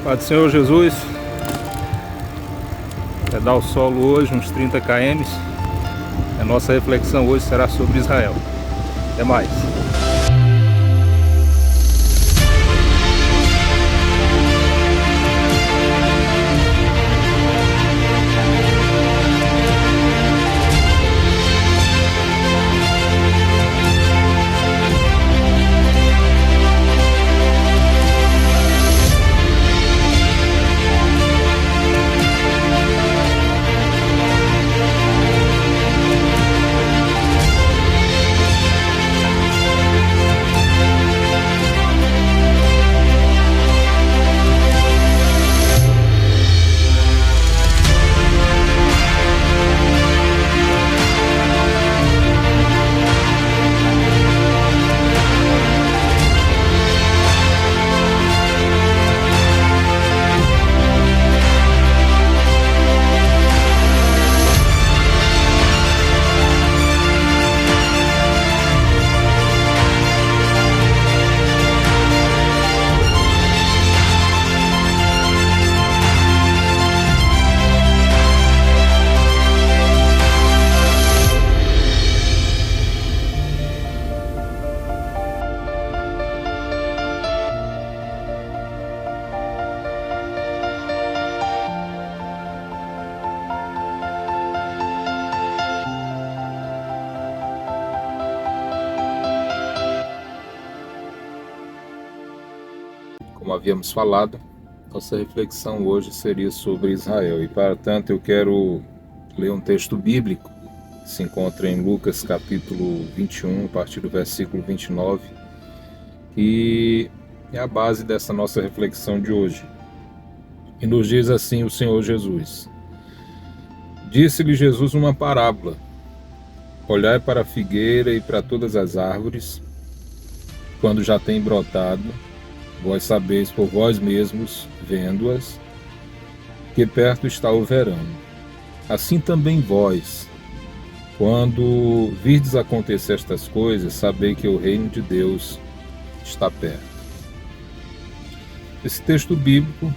Pai do Senhor Jesus, pedal o solo hoje, uns 30 km. A nossa reflexão hoje será sobre Israel. Até mais. Como havíamos falado, nossa reflexão hoje seria sobre Israel. E, para tanto, eu quero ler um texto bíblico que se encontra em Lucas capítulo 21, a partir do versículo 29, que é a base dessa nossa reflexão de hoje. E nos diz assim o Senhor Jesus: Disse-lhe Jesus uma parábola: Olhai para a figueira e para todas as árvores, quando já têm brotado. Vós sabeis por vós mesmos, vendo-as, que perto está o verão. Assim também vós, quando virdes acontecer estas coisas, sabei que o reino de Deus está perto. Esse texto bíblico,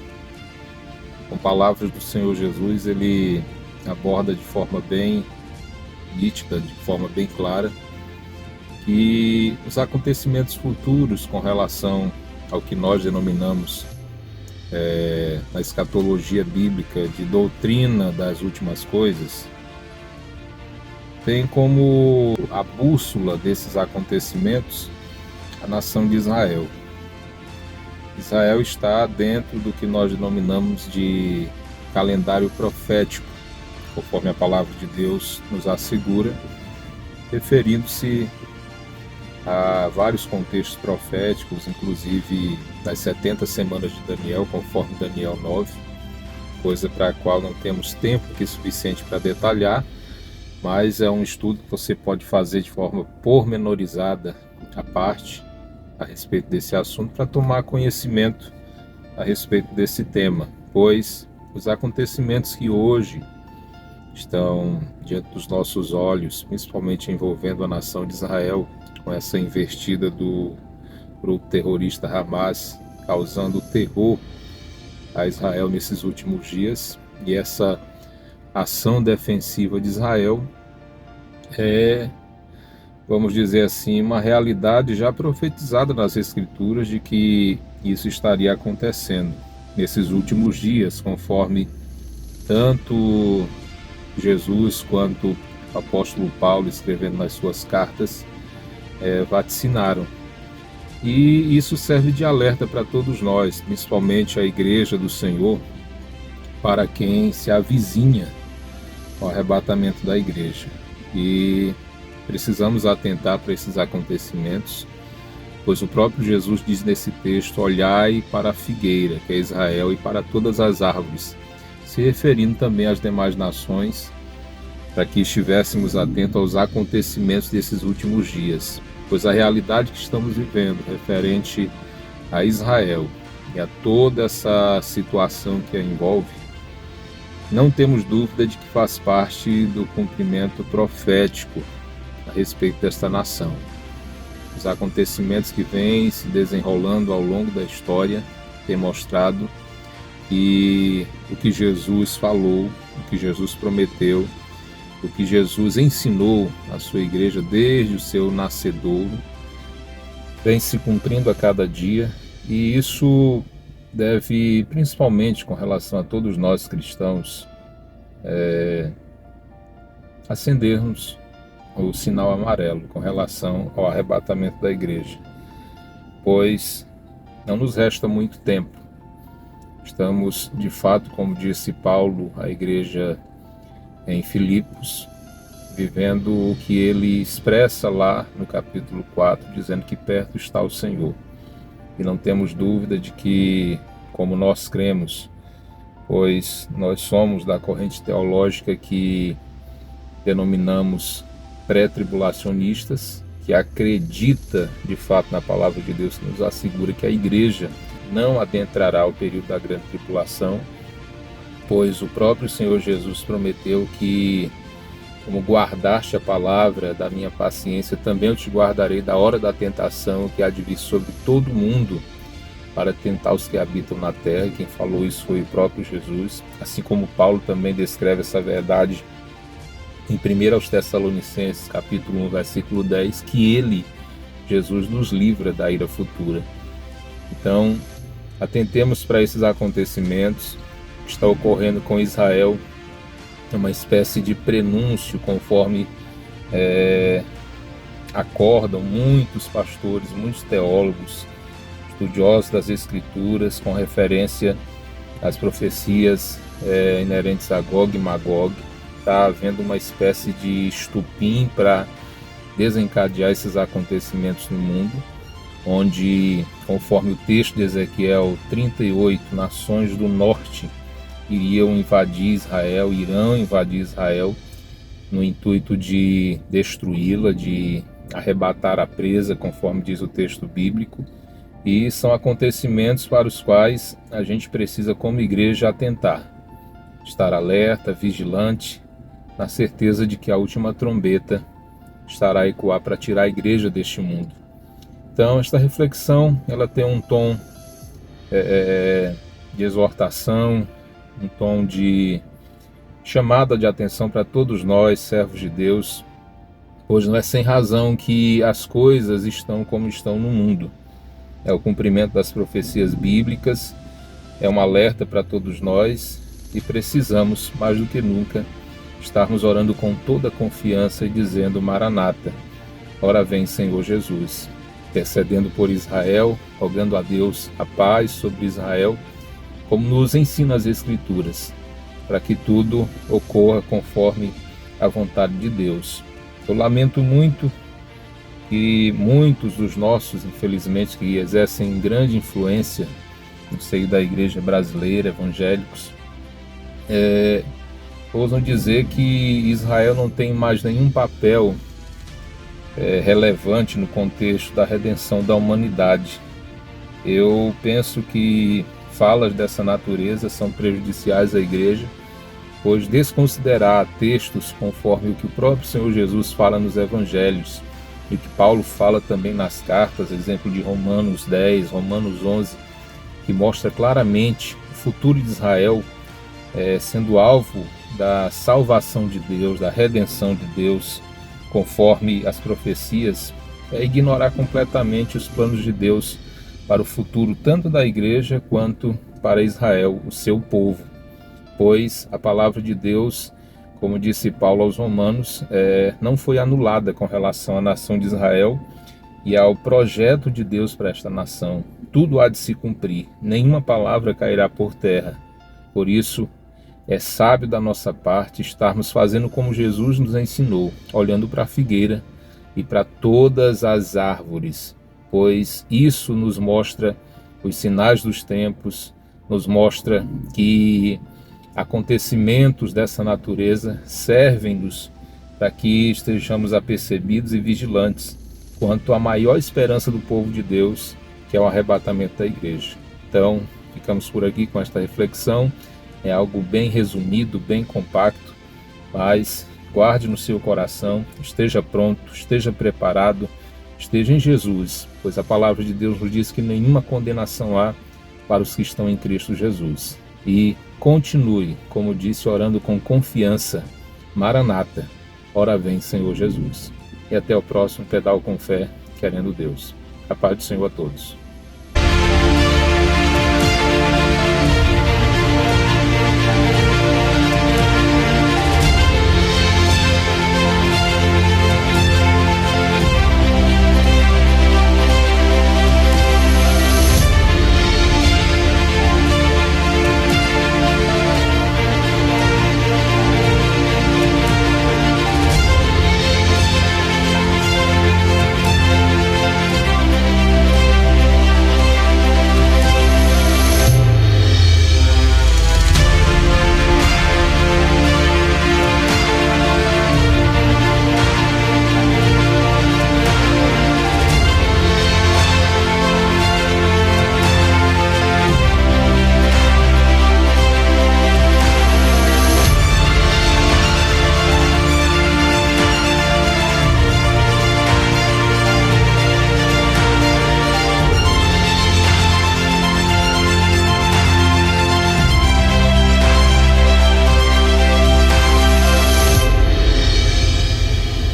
com palavras do Senhor Jesus, ele aborda de forma bem nítida, de forma bem clara, que os acontecimentos futuros com relação ao que nós denominamos na escatologia bíblica de doutrina das últimas coisas, tem como a bússola desses acontecimentos a nação de Israel. Israel está dentro do que nós denominamos de calendário profético, conforme a palavra de Deus nos assegura, referindo-se há vários contextos proféticos, inclusive das 70 semanas de Daniel, conforme Daniel 9, coisa para a qual não temos tempo aqui suficiente para detalhar, mas é um estudo que você pode fazer de forma pormenorizada à parte a respeito desse assunto, para tomar conhecimento a respeito desse tema, pois os acontecimentos que hoje estão diante dos nossos olhos, principalmente envolvendo a nação de Israel, com essa investida do grupo terrorista Hamas, causando terror a Israel nesses últimos dias, e essa ação defensiva de Israel é, vamos dizer assim, uma realidade já profetizada nas Escrituras de que isso estaria acontecendo nesses últimos dias, conforme tanto Jesus quanto o apóstolo Paulo, escrevendo nas suas cartas, vaticinaram. E isso serve de alerta para todos nós, principalmente a Igreja do Senhor, para quem se avizinha ao arrebatamento da Igreja. E precisamos atentar para esses acontecimentos, pois o próprio Jesus diz nesse texto: olhai para a figueira, que é Israel, e para todas as árvores, se referindo também às demais nações, para que estivéssemos atentos aos acontecimentos desses últimos dias, pois a realidade que estamos vivendo referente a Israel e a toda essa situação que a envolve, não temos dúvida de que faz parte do cumprimento profético a respeito desta nação. Os acontecimentos que vêm se desenrolando ao longo da história têm mostrado e o que Jesus falou, o que Jesus prometeu, o que Jesus ensinou à sua igreja desde o seu nascedouro, vem se cumprindo a cada dia, e isso deve, principalmente com relação a todos nós cristãos, acendermos o sinal amarelo com relação ao arrebatamento da igreja, pois não nos resta muito tempo. Estamos, de fato, como disse Paulo à igreja em Filipos, vivendo o que ele expressa lá no capítulo 4, dizendo que perto está o Senhor. E não temos dúvida de que, como nós cremos, pois nós somos da corrente teológica que denominamos pré-tribulacionistas, que acredita de fato na palavra de Deus, que nos assegura que a igreja não adentrará o período da grande tribulação, pois o próprio Senhor Jesus prometeu que, como guardaste a palavra da minha paciência, também eu te guardarei da hora da tentação que há de vir sobre todo mundo para tentar os que habitam na terra. E quem falou isso foi o próprio Jesus, assim como Paulo também descreve essa verdade em 1 aos Tessalonicenses, capítulo 1, versículo 10, que ele, Jesus, nos livra da ira futura. Então, atentemos para esses acontecimentos que está ocorrendo com Israel, é uma espécie de prenúncio, conforme acordam muitos pastores, muitos teólogos, estudiosos das Escrituras, com referência às profecias inerentes a Gog e Magog. Está havendo uma espécie de estupim para desencadear esses acontecimentos no mundo, onde, conforme o texto de Ezequiel 38, nações do norte irão invadir Israel no intuito de destruí-la, de arrebatar a presa, conforme diz o texto bíblico. E são acontecimentos para os quais a gente precisa, como igreja, atentar, estar alerta, vigilante, na certeza de que a última trombeta estará a ecoar para tirar a igreja deste mundo. Então, esta reflexão, ela tem um tom de exortação, um tom de chamada de atenção para todos nós, servos de Deus, pois não é sem razão que as coisas estão como estão no mundo. É o cumprimento das profecias bíblicas, é um alerta para todos nós e precisamos, mais do que nunca, estarmos orando com toda a confiança e dizendo: Maranata, ora vem Senhor Jesus, intercedendo por Israel, rogando a Deus a paz sobre Israel, como nos ensina as Escrituras, para que tudo ocorra conforme a vontade de Deus. Eu lamento muito que muitos dos nossos, infelizmente, que exercem grande influência no seio da igreja brasileira, evangélicos, ousam dizer que Israel não tem mais nenhum papel relevante no contexto da redenção da humanidade. Eu penso que falas dessa natureza são prejudiciais à igreja, pois desconsiderar textos conforme o que o próprio Senhor Jesus fala nos evangelhos e que Paulo fala também nas cartas, exemplo de Romanos 10, Romanos 11, que mostra claramente o futuro de Israel sendo alvo da salvação de Deus, da redenção de Deus, conforme as profecias, é ignorar completamente os planos de Deus para o futuro, tanto da igreja quanto para Israel, o seu povo. Pois a palavra de Deus, como disse Paulo aos Romanos, não foi anulada com relação à nação de Israel e ao projeto de Deus para esta nação. Tudo há de se cumprir, nenhuma palavra cairá por terra. Por isso, é sábio da nossa parte estarmos fazendo como Jesus nos ensinou, olhando para a figueira e para todas as árvores, pois isso nos mostra os sinais dos tempos, nos mostra que acontecimentos dessa natureza servem-nos para que estejamos apercebidos e vigilantes quanto à maior esperança do povo de Deus, que é o arrebatamento da igreja. Então, ficamos por aqui com esta reflexão. É algo bem resumido, bem compacto, mas guarde no seu coração, esteja pronto, esteja preparado, esteja em Jesus, pois a palavra de Deus nos diz que nenhuma condenação há para os que estão em Cristo Jesus. e continue, como disse, orando com confiança. Maranata, ora vem, Senhor Jesus. E até o próximo Pedal com Fé, querendo Deus. A paz do Senhor a todos.